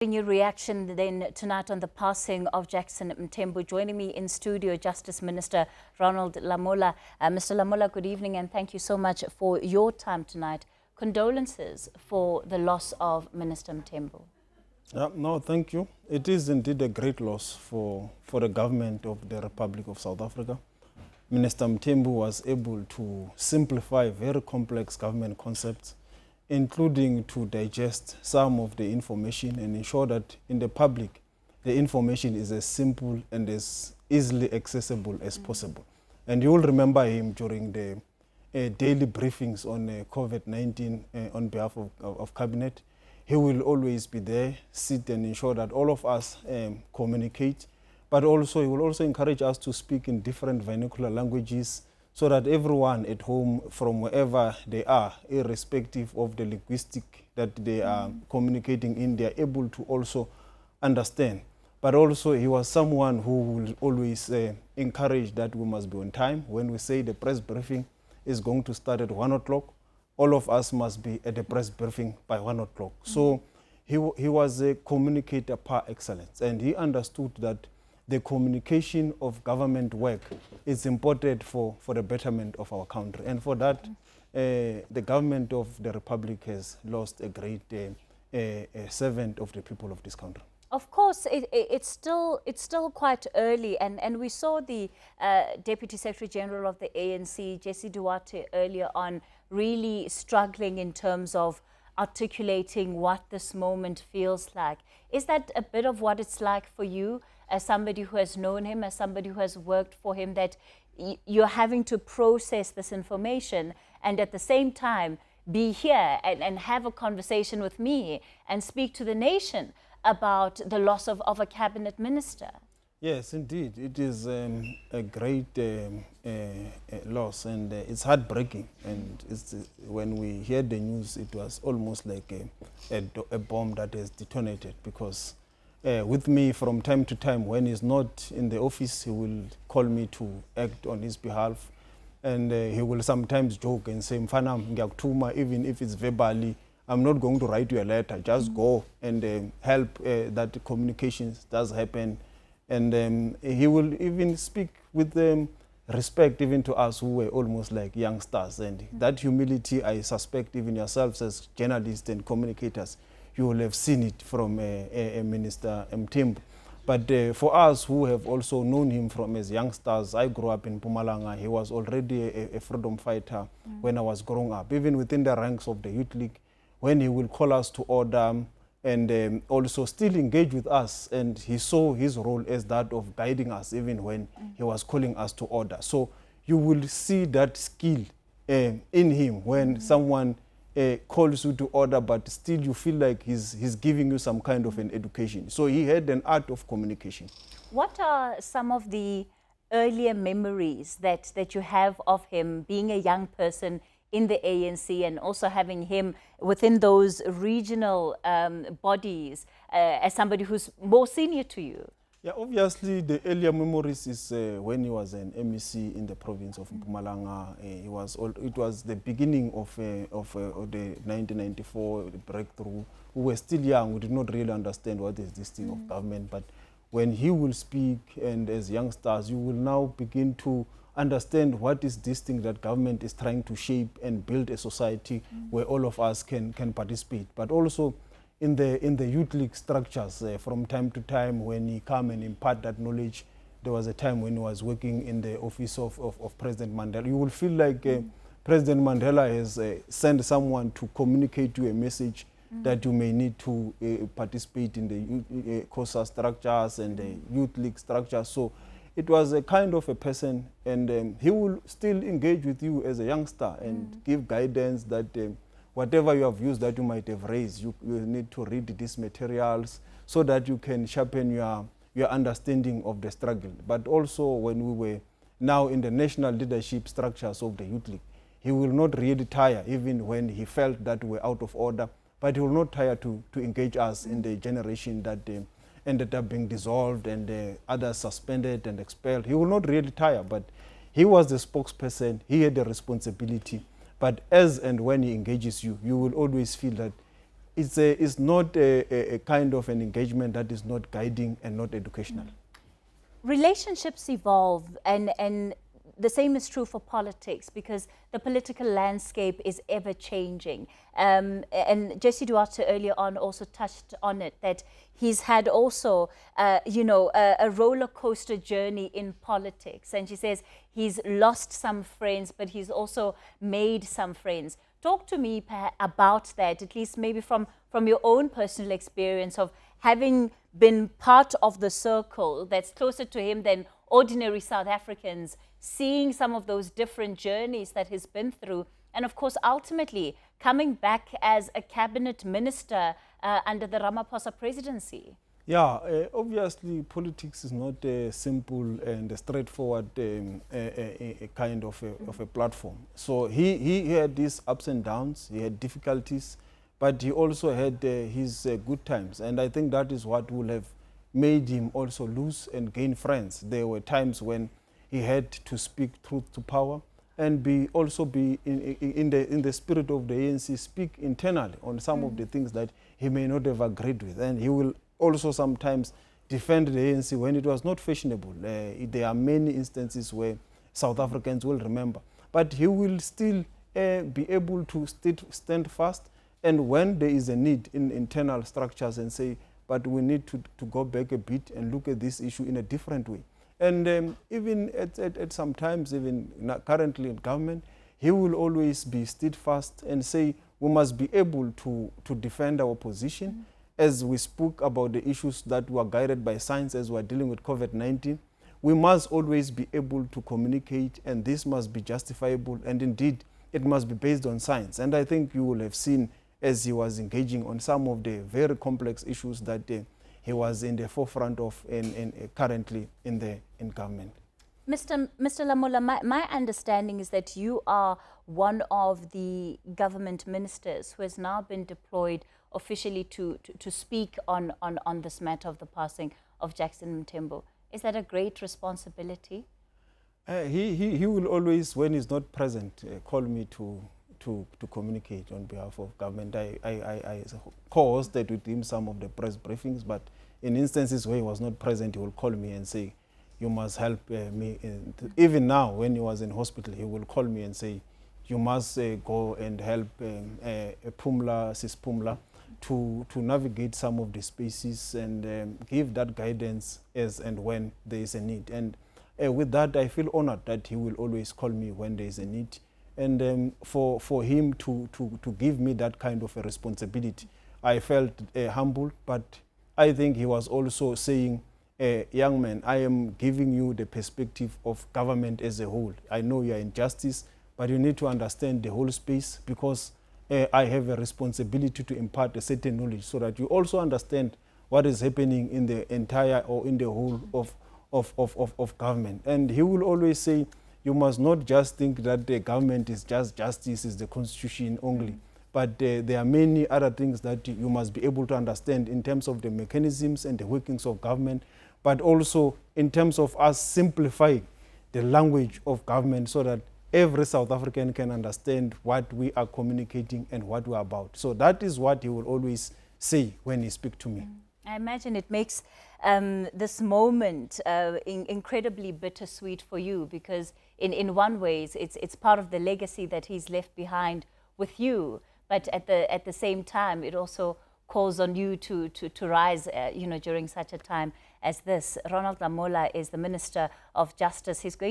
Your reaction then tonight on the passing of Jackson Mthembu. Joining me in studio, Justice Minister Ronald Lamula. Mr. Lamula, good evening and thank you so much for your time tonight. Condolences for the loss of Minister Mthembu. No, thank you. It is indeed a great loss for the government of the Republic of South Africa. Minister Mthembu was able to simplify very complex government concepts, including to digest some of the information and ensure that in the public, the information is as simple and as easily accessible as possible. And you will remember him during the daily briefings on COVID-19 on behalf of Cabinet. He will always be there, sit and ensure that all of us communicate, but also he will also encourage us to speak in different vernacular languages, so that everyone at home, from wherever they are, irrespective of the linguistic that they are communicating in, they are able to also understand. But also he was someone who will always encourage that we must be on time. When we say the press briefing is going to start at 1 o'clock, all of us must be at the press briefing by 1 o'clock. So he was a communicator par excellence, and he understood that the communication of government work is important for the betterment of our country. And for that, the government of the Republic has lost a great servant of the people of this country. Of course, it's still quite early, and we saw the Deputy Secretary General of the ANC, Jesse Duarte, earlier on, really struggling in terms of articulating what this moment feels like. Is that a bit of what it's like for you, as somebody who has known him, as somebody who has worked for him, that you're having to process this information and at the same time be here and have a conversation with me and speak to the nation about the loss of a cabinet minister? Yes, indeed. It is a great loss, and it's heartbreaking. And when we heard the news, it was almost like a bomb that has detonated, because with me from time to time, when he's not in the office, he will call me to act on his behalf. And he will sometimes joke and say, "Mfana, ngiyakuthuma," even if it's verbally, "I'm not going to write you a letter, just go and help that communications does happen." And he will even speak with respect even to us who were almost like youngsters. And that humility, I suspect even yourselves as journalists and communicators, you will have seen it from Minister Mthembu. But for us who have also known him from as youngsters, I grew up in Mpumalanga. He was already a freedom fighter when I was growing up, even within the ranks of the Youth League, when he will call us to order and also still engage with us. And he saw his role as that of guiding us even when he was calling us to order. So you will see that skill in him when someone calls you to order, but still you feel like he's giving you some kind of an education. So he had an art of communication. What are some of the earlier memories that you have of him being a young person in the ANC, and also having him within those regional bodies as somebody who's more senior to you? Yeah, obviously the earlier memories is when he was an MEC in the province of Mpumalanga. It was the beginning of the 1994 breakthrough. We were still young, we did not really understand what is this thing of government. But when he will speak, and as youngsters, you will now begin to understand what is this thing that government is trying to shape and build a society where all of us can participate. But also in the Youth League structures, from time to time when he come and impart that knowledge. There was a time when he was working in the office of President Mandela. You will feel like President Mandela has sent someone to communicate you a message that you may need to participate in the COSA structures and the Youth League structures. So it was a kind of a person, and he will still engage with you as a youngster and give guidance that whatever you have views that you might have raised, you need to read these materials so that you can sharpen your understanding of the struggle. But also when we were now in the national leadership structures of the Youth League, he will not really tire, even when he felt that we were out of order, but he will not tire to engage us in the generation that ended up being dissolved and others suspended and expelled. He will not really tire, but he was the spokesperson, he had the responsibility. But as and when he engages you, you will always feel that it's not a kind of an engagement that is not guiding and not educational. Relationships evolve, and the same is true for politics, because the political landscape is ever changing. And Jesse Duarte earlier on also touched on it, that he's had also, a roller coaster journey in politics. And she says he's lost some friends, but he's also made some friends. Talk to me about that, at least maybe from your own personal experience of having been part of the circle that's closer to him than ordinary South Africans, seeing some of those different journeys that he's been through, and of course, ultimately coming back as a cabinet minister under the Ramaphosa presidency. Yeah, obviously politics is not a simple and a straightforward a kind of a platform. So he had these ups and downs, he had difficulties, but he also had his good times. And I think that is what will have made him also lose and gain friends. There were times when he had to speak truth to power and also be in the spirit of the ANC, speak internally on some of the things that he may not have agreed with. And he will also sometimes defend the ANC when it was not fashionable. There are many instances where South Africans will remember. But he will still be able to stand fast, and when there is a need in internal structures, and say, but we need to go back a bit and look at this issue in a different way. And even at some times, even currently in government, he will always be steadfast and say we must be able to defend our position. As we spoke about the issues that were guided by science as we're dealing with COVID-19, we must always be able to communicate, and this must be justifiable, and indeed it must be based on science. And I think you will have seen as he was engaging on some of the very complex issues that he was in the forefront of currently in government. Mr. Lamula, my understanding is that you are one of the government ministers who has now been deployed officially to speak on this matter of the passing of Jackson Mthembu. Is that a great responsibility? He will always, when he's not present, call me to communicate on behalf of government. I co-hosted with him some of the press briefings, but in instances where he was not present, he will call me and say, you must help me. Even now, when he was in hospital, he will call me and say, you must go and help Sis Pumla to navigate some of the spaces and give that guidance as and when there is a need. And with that, I feel honored that he will always call me when there is a need. And for him to give me that kind of a responsibility, I felt humble, but I think he was also saying, young man, I am giving you the perspective of government as a whole. I know you are in justice, but you need to understand the whole space, because I have a responsibility to impart a certain knowledge so that you also understand what is happening in the entire or in the whole of government. And he will always say, you must not just think that the government is just justice, is the constitution only. But there are many other things that you must be able to understand in terms of the mechanisms and the workings of government, but also in terms of us simplifying the language of government so that every South African can understand what we are communicating and what we are about. So that is what he will always say when he speaks to me. I imagine it makes this moment incredibly bittersweet for you, because in one ways it's part of the legacy that he's left behind with you, but at the same time it also calls on you to rise during such a time as this. Ronald Lamula is the Minister of Justice. He's going